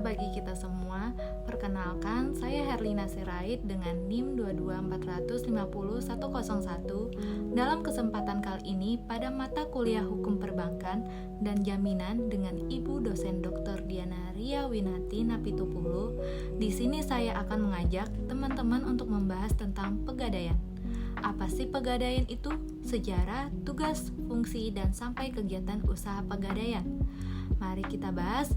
bagi kita semua. Perkenalkan, saya Herlina Sirait dengan NIM 22450-101. Dalam kesempatan kali ini pada mata kuliah Hukum Perbankan dan Jaminan dengan Ibu dosen Dr. Diana Ria Winati Napitupulu. Di sini saya akan mengajak teman-teman untuk membahas tentang pegadaian. Apa sih pegadaian itu? Sejarah, tugas, fungsi, dan sampai kegiatan usaha pegadaian. Mari kita bahas.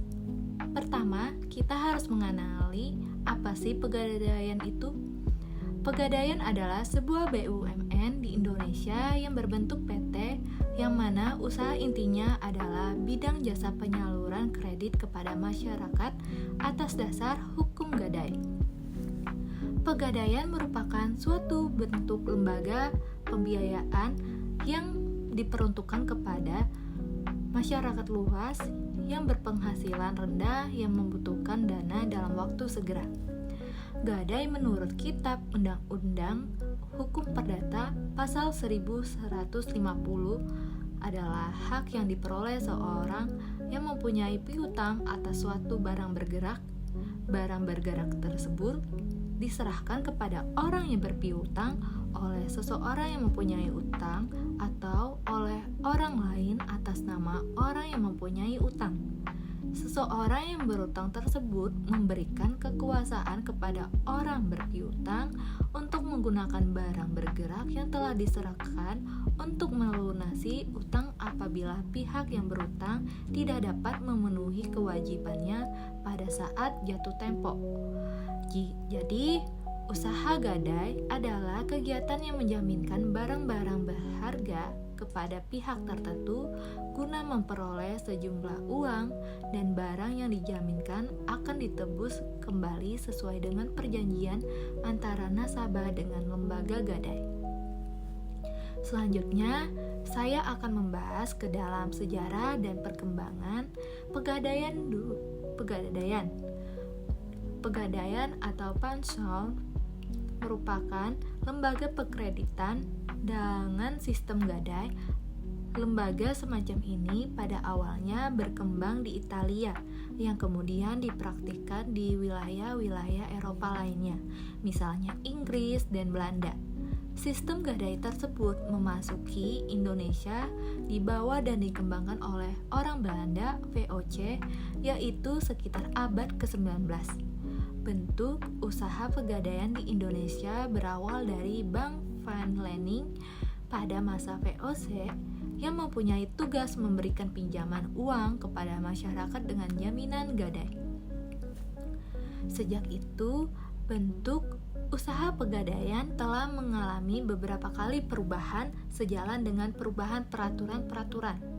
Pertama, kita harus mengenali apa sih pegadaian itu. Pegadaian adalah sebuah BUMN di Indonesia yang berbentuk PT, yang mana usaha intinya adalah bidang jasa penyaluran kredit kepada masyarakat atas dasar hukum gadai. Pegadaian merupakan suatu bentuk lembaga pembiayaan yang diperuntukkan kepada masyarakat luas yang berpenghasilan rendah yang membutuhkan dana dalam waktu segera. Gadai menurut Kitab Undang-Undang Hukum Perdata Pasal 1150 adalah hak yang diperoleh seorang yang mempunyai piutang atas suatu barang bergerak. Barang bergerak tersebut diserahkan kepada orang yang berpiutang oleh seseorang yang mempunyai utang atau oleh orang lain atas nama orang yang mempunyai utang. Seseorang yang berutang tersebut memberikan kekuasaan kepada orang berpiutang untuk menggunakan barang bergerak yang telah diserahkan untuk melunasi utang apabila pihak yang berutang tidak dapat memenuhi kewajibannya pada saat jatuh tempo. Jadi, usaha gadai adalah kegiatan yang menjaminkan barang-barang berharga kepada pihak tertentu guna memperoleh sejumlah uang dan barang yang dijaminkan akan ditebus kembali sesuai dengan perjanjian antara nasabah dengan lembaga gadai. Selanjutnya, saya akan membahas ke dalam sejarah dan perkembangan pegadaian. Pegadaian atau pansol merupakan lembaga pekreditan dengan sistem gadai. Lembaga semacam ini pada awalnya berkembang di Italia yang kemudian dipraktikkan di wilayah-wilayah Eropa lainnya, misalnya Inggris dan Belanda. Sistem gadai tersebut memasuki Indonesia dibawa dan dikembangkan oleh orang Belanda VOC, yaitu sekitar abad ke-19. Bentuk usaha pegadaian di Indonesia berawal dari Bank Van Lening pada masa VOC yang mempunyai tugas memberikan pinjaman uang kepada masyarakat dengan jaminan gadai. Sejak itu, bentuk usaha pegadaian telah mengalami beberapa kali perubahan sejalan dengan perubahan peraturan-peraturan.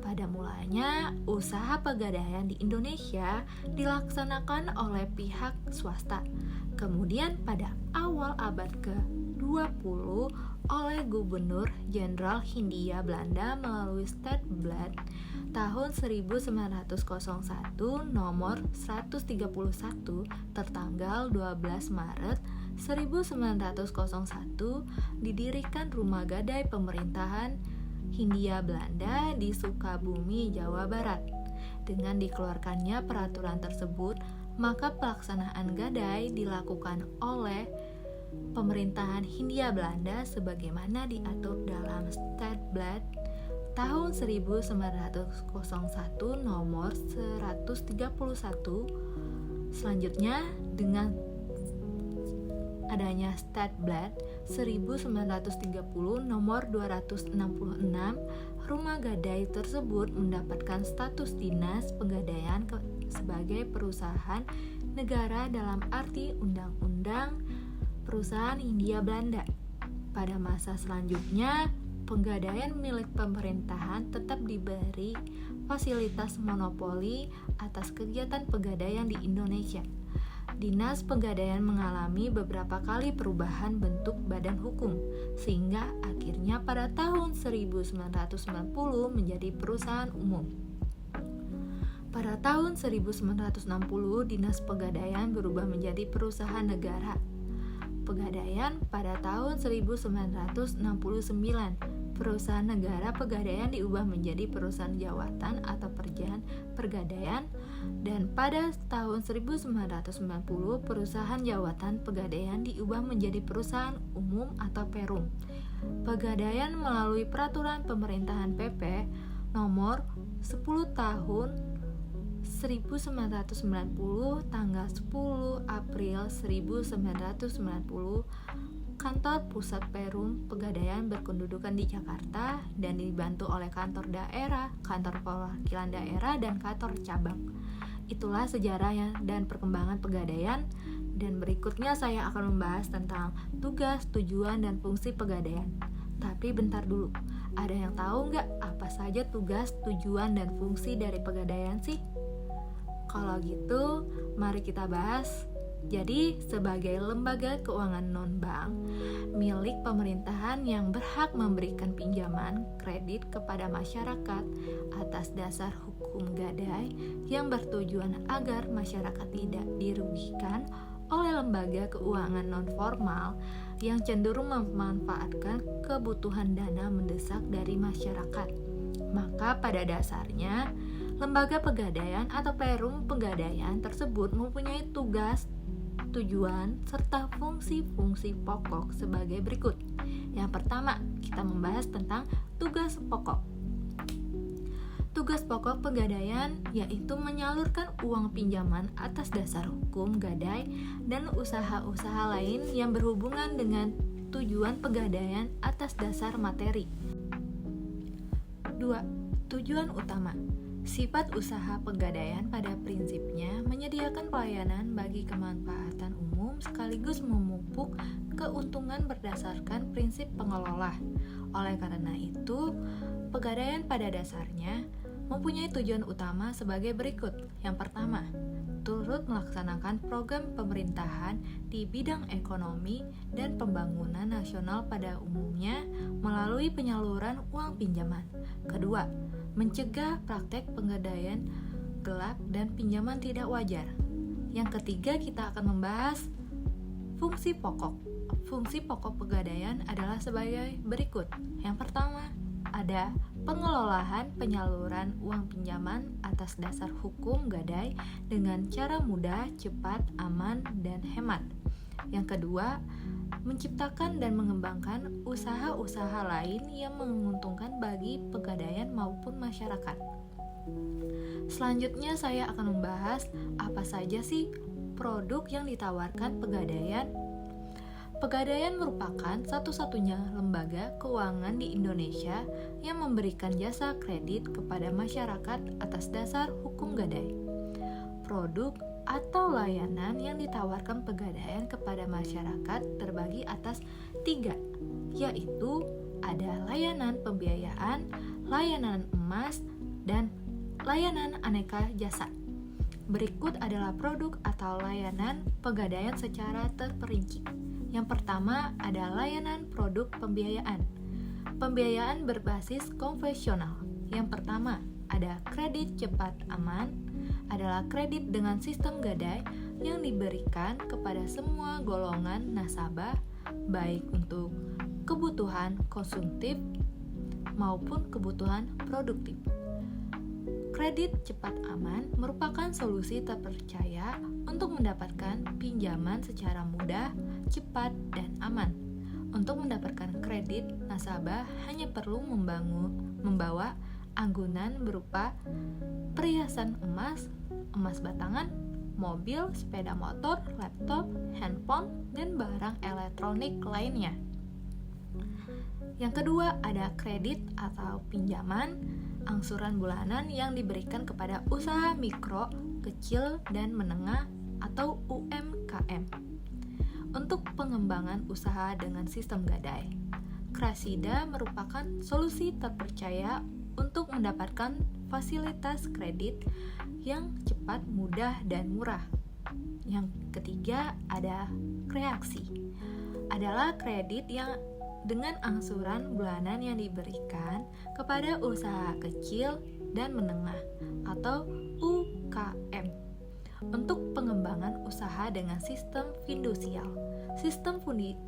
Pada mulanya, usaha pegadaian di Indonesia dilaksanakan oleh pihak swasta. Kemudian pada awal abad ke-20 oleh Gubernur Jenderal Hindia Belanda melalui Stadsblad tahun 1901 nomor 131 tertanggal 12 Maret 1901 didirikan Rumah Gadai Pemerintahan Hindia Belanda di Sukabumi, Jawa Barat. Dengan dikeluarkannya peraturan tersebut, maka pelaksanaan gadai dilakukan oleh pemerintahan Hindia Belanda sebagaimana diatur dalam Stadsblad tahun 1901 nomor 131. Selanjutnya, dengan adanya Stadsblad 1930 nomor 266, rumah gadai tersebut mendapatkan status dinas pegadaian sebagai perusahaan negara dalam arti undang-undang perusahaan Hindia Belanda. Pada masa selanjutnya, pegadaian milik pemerintahan tetap diberi fasilitas monopoli atas kegiatan pegadaian di Indonesia. Dinas Pegadaian mengalami beberapa kali perubahan bentuk badan hukum, sehingga akhirnya pada tahun 1990 menjadi perusahaan umum. Pada tahun 1960, Dinas Pegadaian berubah menjadi perusahaan negara. Pegadaian pada tahun 1969 perusahaan negara pegadaian diubah menjadi perusahaan jawatan atau pegadaian, dan pada tahun 1990 perusahaan jawatan pegadaian diubah menjadi perusahaan umum atau perum. Pegadaian melalui peraturan pemerintahan PP nomor 10 tahun 1990 tanggal 10 April 1990, kantor pusat Perum Pegadaian berkedudukan di Jakarta dan dibantu oleh kantor daerah, kantor perwakilan daerah, dan kantor cabang. Itulah sejarah dan perkembangan pegadaian, dan berikutnya saya akan membahas tentang tugas, tujuan, dan fungsi pegadaian. Tapi bentar dulu, ada yang tahu nggak apa saja tugas, tujuan, dan fungsi dari pegadaian sih? Kalau gitu, mari kita bahas. Jadi, sebagai lembaga keuangan non-bank milik pemerintahan yang berhak memberikan pinjaman kredit kepada masyarakat atas dasar hukum gadai yang bertujuan agar masyarakat tidak dirugikan oleh lembaga keuangan non-formal yang cenderung memanfaatkan kebutuhan dana mendesak dari masyarakat. Maka pada dasarnya, lembaga pegadaian atau perum pegadaian tersebut mempunyai tugas, tujuan, serta fungsi-fungsi pokok sebagai berikut. Yang pertama, kita membahas tentang tugas pokok. Tugas pokok pegadaian yaitu menyalurkan uang pinjaman atas dasar hukum gadai dan usaha-usaha lain yang berhubungan dengan tujuan pegadaian atas dasar materi. 2. Tujuan utama. Sifat usaha pegadaian pada prinsipnya menyediakan pelayanan bagi kemanfaatan umum sekaligus memupuk keuntungan berdasarkan prinsip pengelola. Oleh karena itu, pegadaian pada dasarnya mempunyai tujuan utama sebagai berikut. Yang pertama, turut melaksanakan program pemerintahan di bidang ekonomi dan pembangunan nasional pada umumnya melalui penyaluran uang pinjaman. Kedua, mencegah praktek pegadaian gelap dan pinjaman tidak wajar. Yang ketiga, kita akan membahas fungsi pokok. Fungsi pokok pegadaian adalah sebagai berikut. Yang pertama, ada pengelolaan penyaluran uang pinjaman atas dasar hukum gadai dengan cara mudah, cepat, aman, dan hemat. Yang kedua, menciptakan dan mengembangkan usaha-usaha lain yang menguntungkan bagi pegadaian maupun masyarakat. Selanjutnya saya akan membahas apa saja sih produk yang ditawarkan pegadaian. Pegadaian merupakan satu-satunya lembaga keuangan di Indonesia yang memberikan jasa kredit kepada masyarakat atas dasar hukum gadai. Produk atau layanan yang ditawarkan pegadaian kepada masyarakat terbagi atas 3, yaitu ada layanan pembiayaan, layanan emas, dan layanan aneka jasa. Berikut adalah produk atau layanan pegadaian secara terperinci. Yang pertama ada layanan produk pembiayaan. Pembiayaan berbasis konvensional. Yang pertama ada kredit cepat aman, adalah kredit dengan sistem gadai yang diberikan kepada semua golongan nasabah, baik untuk kebutuhan konsumtif maupun kebutuhan produktif. Kredit cepat aman merupakan solusi terpercaya untuk mendapatkan pinjaman secara mudah, cepat, dan aman. Untuk mendapatkan kredit, nasabah hanya perlu membawa anggunan berupa perhiasan emas, emas batangan, mobil, sepeda motor, laptop, handphone, dan barang elektronik lainnya. Yang kedua ada kredit atau pinjaman angsuran bulanan yang diberikan kepada usaha mikro, kecil, dan menengah atau UMKM untuk pengembangan usaha dengan sistem gadai. Krasida merupakan solusi terpercaya untuk mendapatkan fasilitas kredit yang cepat, mudah, dan murah. Yang ketiga ada kreaksi. Adalah kredit yang dengan angsuran bulanan yang diberikan kepada usaha kecil dan menengah atau UKM untuk pengembangan usaha dengan sistem fidusial. Sistem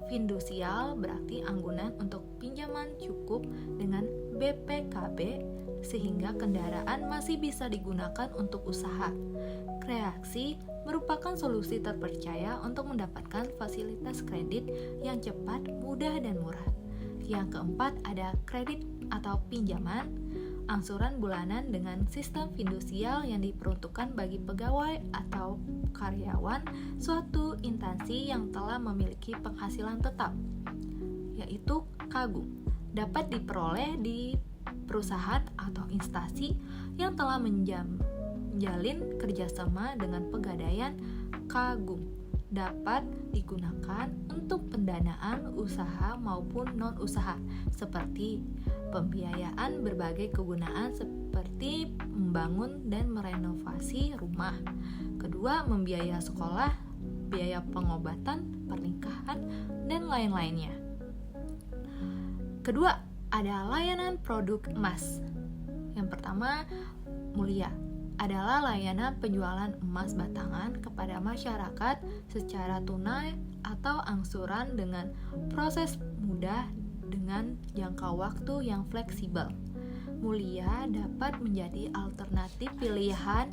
fidusial berarti anggunan untuk pinjaman cukup dengan BPKB sehingga kendaraan masih bisa digunakan untuk usaha. Kreasi merupakan solusi terpercaya untuk mendapatkan fasilitas kredit yang cepat, mudah, dan murah. Yang keempat ada kredit atau pinjaman, angsuran bulanan dengan sistem fidusial yang diperuntukkan bagi pegawai atau karyawan suatu instansi yang telah memiliki penghasilan tetap, yaitu KAGUM, dapat diperoleh di perusahaan atau instansi yang telah menjalin kerjasama dengan Pegadaian KAGUM, dapat digunakan untuk pendanaan usaha maupun non-usaha seperti pembiayaan berbagai kegunaan seperti membangun dan merenovasi rumah. Kedua, membiayai sekolah, biaya pengobatan, pernikahan, dan lain-lainnya. Kedua, ada layanan produk emas. Yang pertama, Mulia adalah layanan penjualan emas batangan kepada masyarakat secara tunai atau angsuran dengan proses mudah dengan jangka waktu yang fleksibel. Mulia dapat menjadi alternatif pilihan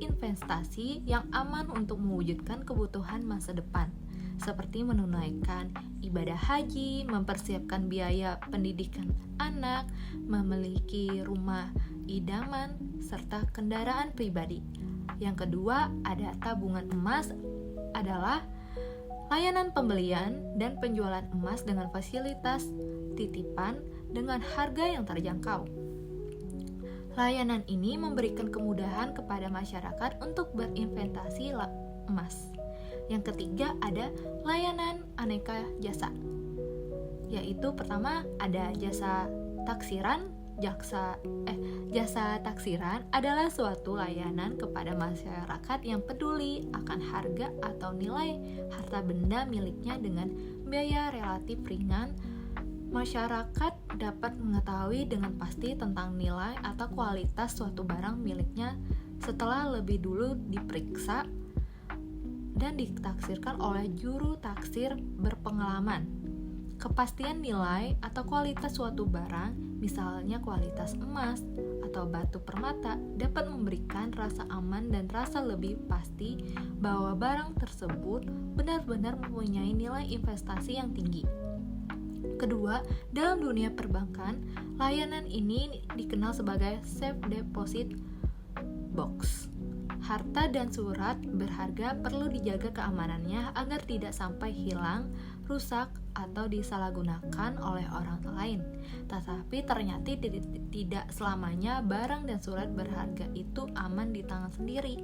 investasi yang aman untuk mewujudkan kebutuhan masa depan, seperti menunaikan ibadah haji, mempersiapkan biaya pendidikan anak, memiliki rumah idaman, serta kendaraan pribadi. Yang kedua, ada tabungan emas adalah layanan pembelian dan penjualan emas dengan fasilitas titipan dengan harga yang terjangkau. Layanan ini memberikan kemudahan kepada masyarakat untuk berinvestasi emas. Yang ketiga ada layanan aneka jasa, yaitu pertama ada jasa taksiran. Jasa taksiran adalah suatu layanan kepada masyarakat yang peduli akan harga atau nilai harta benda miliknya dengan biaya relatif ringan. Masyarakat dapat mengetahui dengan pasti tentang nilai atau kualitas suatu barang miliknya setelah lebih dulu diperiksa dan ditaksirkan oleh juru taksir berpengalaman. Kepastian nilai atau kualitas suatu barang, misalnya kualitas emas atau batu permata, dapat memberikan rasa aman dan rasa lebih pasti bahwa barang tersebut benar-benar mempunyai nilai investasi yang tinggi. Kedua, dalam dunia perbankan, layanan ini dikenal sebagai safe deposit box. Harta dan surat berharga perlu dijaga keamanannya agar tidak sampai hilang, rusak, atau disalahgunakan oleh orang lain. Tetapi ternyata tidak selamanya barang dan surat berharga itu aman di tangan sendiri.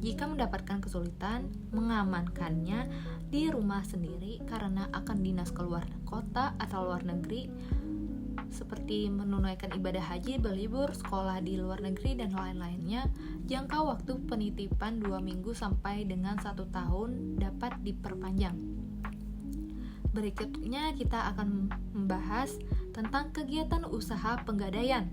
Jika mendapatkan kesulitan mengamankannya di rumah sendiri karena akan dinas keluar kota atau luar negeri, seperti menunaikan ibadah haji, berlibur, sekolah di luar negeri, dan lain-lainnya, jangka waktu penitipan 2 minggu sampai dengan 1 tahun dapat diperpanjang. Berikutnya kita akan membahas tentang kegiatan usaha penggadaian.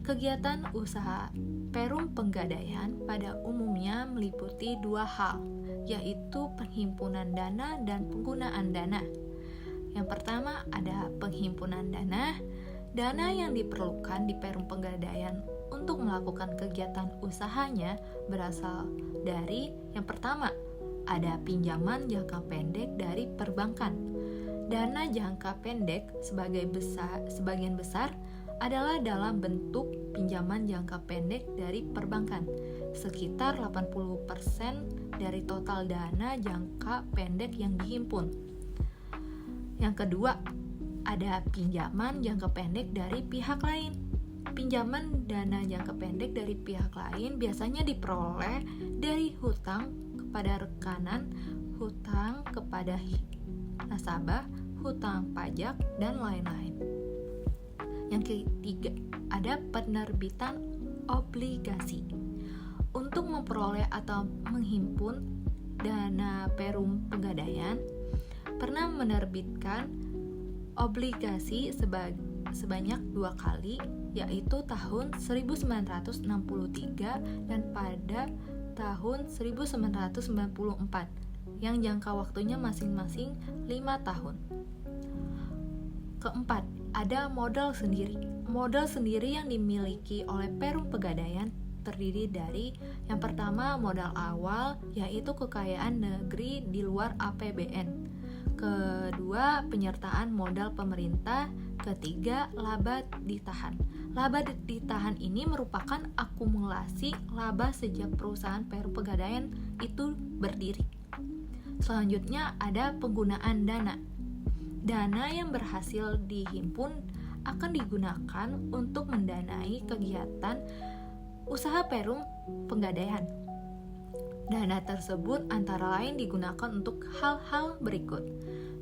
Kegiatan usaha perum penggadaian pada umumnya meliputi 2 hal, yaitu penghimpunan dana dan penggunaan dana. Yang pertama ada penghimpunan dana. Dana yang diperlukan di perum penggadaian untuk melakukan kegiatan usahanya berasal dari yang pertama ada pinjaman jangka pendek dari perbankan. Dana jangka pendek sebagian besar adalah dalam bentuk pinjaman jangka pendek dari perbankan, sekitar 80% dari total dana jangka pendek yang dihimpun. Yang kedua, ada pinjaman jangka pendek dari pihak lain. Pinjaman dana jangka pendek dari pihak lain biasanya diperoleh dari hutang kepada rekanan, hutang kepada nasabah, hutang pajak, dan lain-lain. Yang ketiga, ada penerbitan obligasi. Untuk memperoleh atau menghimpun dana perum penggadaian, pernah menerbitkan obligasi sebanyak 2 kali, yaitu tahun 1963 dan pada tahun 1994, yang jangka waktunya masing-masing 5 tahun. Keempat, ada modal sendiri. Modal sendiri yang dimiliki oleh Perum Pegadaian terdiri dari yang pertama modal awal, yaitu kekayaan negeri di luar APBN. Kedua, penyertaan modal pemerintah. Ketiga, laba ditahan. Laba ditahan ini merupakan akumulasi laba sejak perusahaan Perum Pegadaian itu berdiri. Selanjutnya ada penggunaan dana. Dana yang berhasil dihimpun akan digunakan untuk mendanai kegiatan usaha Perum Pegadaian. Dana tersebut antara lain digunakan untuk hal-hal berikut.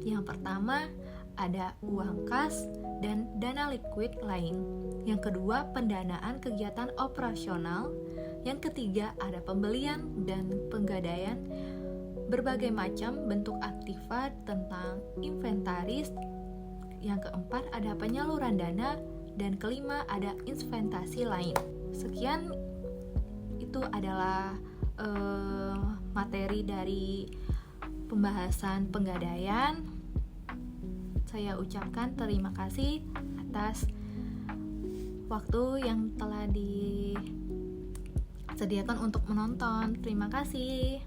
Yang pertama, ada uang kas dan dana likuid lain. Yang kedua, pendanaan kegiatan operasional. Yang ketiga, ada pembelian dan penggadaian berbagai macam bentuk aktiva tentang inventaris. Yang keempat, ada penyaluran dana. Dan kelima, ada investasi lain. Sekian, itu adalah materi dari pembahasan penggadaian. Saya ucapkan terima kasih atas waktu yang telah disediakan untuk menonton. Terima kasih.